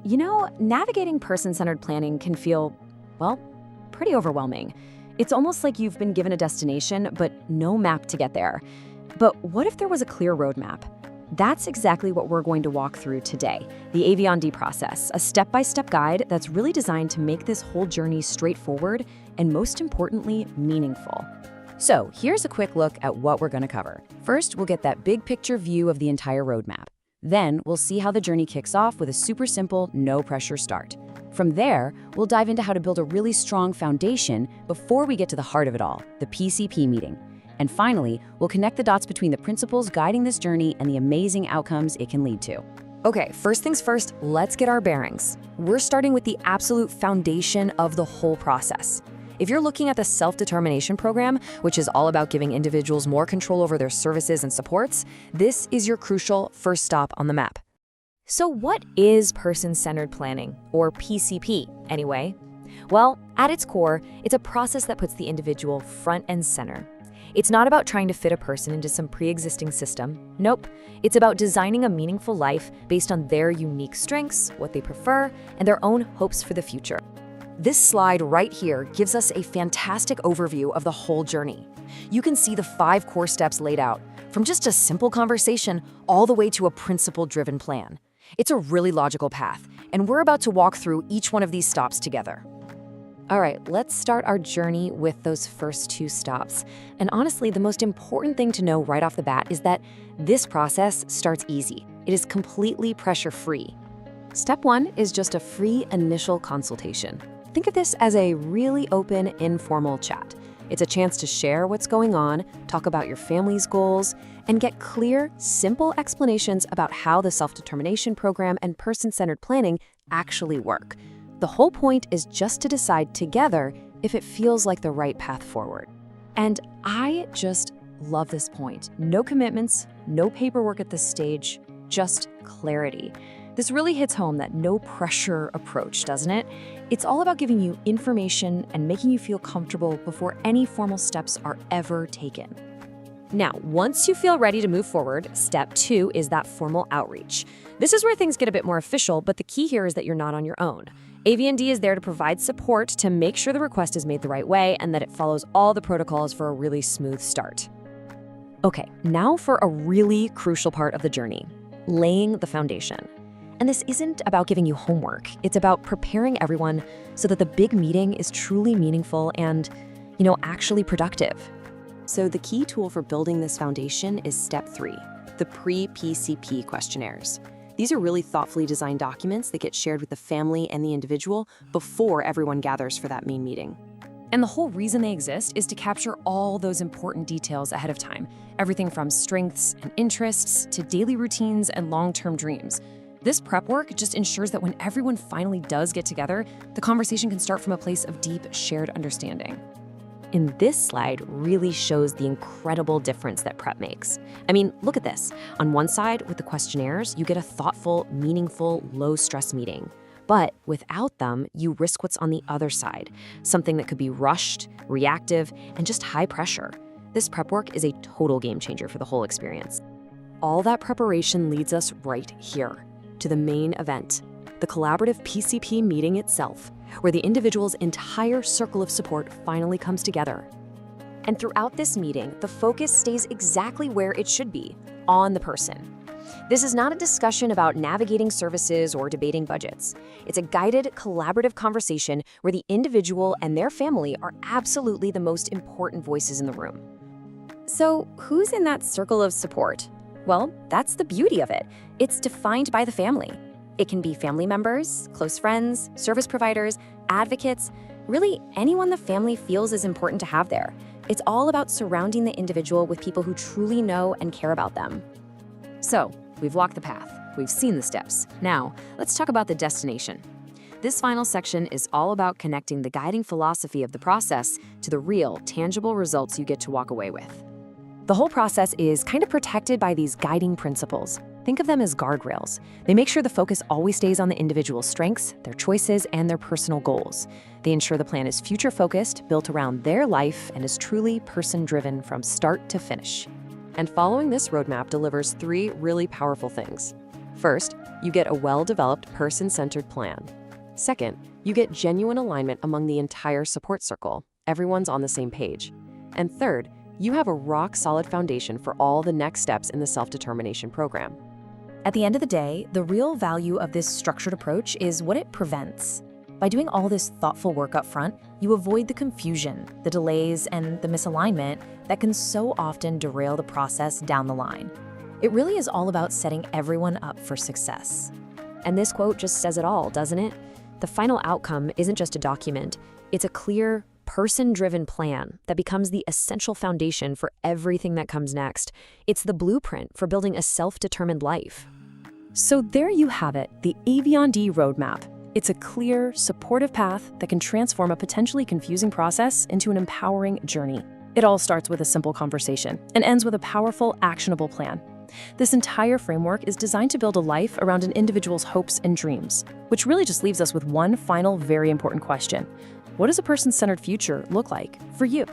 Navigating person-centered planning can feel, well, pretty overwhelming. It's almost like you've been given a destination, but no map to get there. But what if there was a clear roadmap? That's exactly what we're going to walk through today, the AavionD process, a step-by-step guide that's really designed to make this whole journey straightforward and, most importantly, meaningful. So here's a quick look at what we're going to cover. First, we'll get that big picture view of the entire roadmap. Then we'll see how the journey kicks off with a super simple, no-pressure start. From there, we'll dive into how to build a really strong foundation before we get to the heart of it all, the PCP meeting. And finally, we'll connect the dots between the principles guiding this journey and the amazing outcomes it can lead to. Okay, first things first, let's get our bearings. We're starting with the absolute foundation of the whole process. If you're looking at the self-determination program, which is all about giving individuals more control over their services and supports, this is your crucial first stop on the map. So what is person-centered planning, or PCP, anyway? Well, at its core, it's a process that puts the individual front and center. It's not about trying to fit a person into some pre-existing system. Nope. It's about designing a meaningful life based on their unique strengths, what they prefer, and their own hopes for the future. This slide right here gives us a fantastic overview of the whole journey. You can see the 5 core steps laid out, from just a simple conversation all the way to a principle-driven plan. It's a really logical path, and we're about to walk through each one of these stops together. All right, let's start our journey with those first 2 stops. And honestly, the most important thing to know right off the bat is that this process starts easy. It is completely pressure-free. Step 1 is just a free initial consultation. Think of this as a really open, informal chat. It's a chance to share what's going on, talk about your family's goals, and get clear, simple explanations about how the self-determination program and person-centered planning actually work. The whole point is just to decide together if it feels like the right path forward. And I just love this point. No commitments, no paperwork at this stage, just clarity. This really hits home that no pressure approach, doesn't it? It's all about giving you information and making you feel comfortable before any formal steps are ever taken. Now, once you feel ready to move forward, step 2 is that formal outreach. This is where things get a bit more official, but the key here is that you're not on your own. AavionD is there to provide support to make sure the request is made the right way and that it follows all the protocols for a really smooth start. Okay, now for a really crucial part of the journey, laying the foundation. And this isn't about giving you homework. It's about preparing everyone so that the big meeting is truly meaningful and, actually productive. So the key tool for building this foundation is step 3, the pre-PCP questionnaires. These are really thoughtfully designed documents that get shared with the family and the individual before everyone gathers for that main meeting. And the whole reason they exist is to capture all those important details ahead of time. Everything from strengths and interests to daily routines and long-term dreams. This prep work just ensures that when everyone finally does get together, the conversation can start from a place of deep shared understanding. And this slide really shows the incredible difference that prep makes. I mean, look at this. On one side, with the questionnaires, you get a thoughtful, meaningful, low-stress meeting. But without them, you risk what's on the other side, something that could be rushed, reactive, and just high pressure. This prep work is a total game changer for the whole experience. All that preparation leads us right here, to the main event, the collaborative PCP meeting itself, where the individual's entire circle of support finally comes together. And throughout this meeting, the focus stays exactly where it should be, on the person. This is not a discussion about navigating services or debating budgets. It's a guided, collaborative conversation where the individual and their family are absolutely the most important voices in the room. So, who's in that circle of support? Well, that's the beauty of it. It's defined by the family. It can be family members, close friends, service providers, advocates, really anyone the family feels is important to have there. It's all about surrounding the individual with people who truly know and care about them. So, we've walked the path. We've seen the steps. Now, let's talk about the destination. This final section is all about connecting the guiding philosophy of the process to the real, tangible results you get to walk away with. The whole process is kind of protected by these guiding principles. Think of them as guardrails. They make sure the focus always stays on the individual's strengths, their choices, and their personal goals. They ensure the plan is future-focused, built around their life, and is truly person-driven from start to finish. And following this roadmap delivers 3 really powerful things. First, you get a well-developed, person-centered plan. Second, you get genuine alignment among the entire support circle. Everyone's on the same page. And third, you have a rock-solid foundation for all the next steps in the self-determination program. At the end of the day, the real value of this structured approach is what it prevents. By doing all this thoughtful work up front, you avoid the confusion, the delays, and the misalignment that can so often derail the process down the line. It really is all about setting everyone up for success. And this quote just says it all, doesn't it? The final outcome isn't just a document, it's a clear, person-driven plan that becomes the essential foundation for everything that comes next. It's the blueprint for building a self-determined life. So there you have it, the AavionD roadmap. It's a clear, supportive path that can transform a potentially confusing process into an empowering journey. It all starts with a simple conversation and ends with a powerful, actionable plan. This entire framework is designed to build a life around an individual's hopes and dreams, which really just leaves us with one final, very important question. What does a person-centered future look like for you?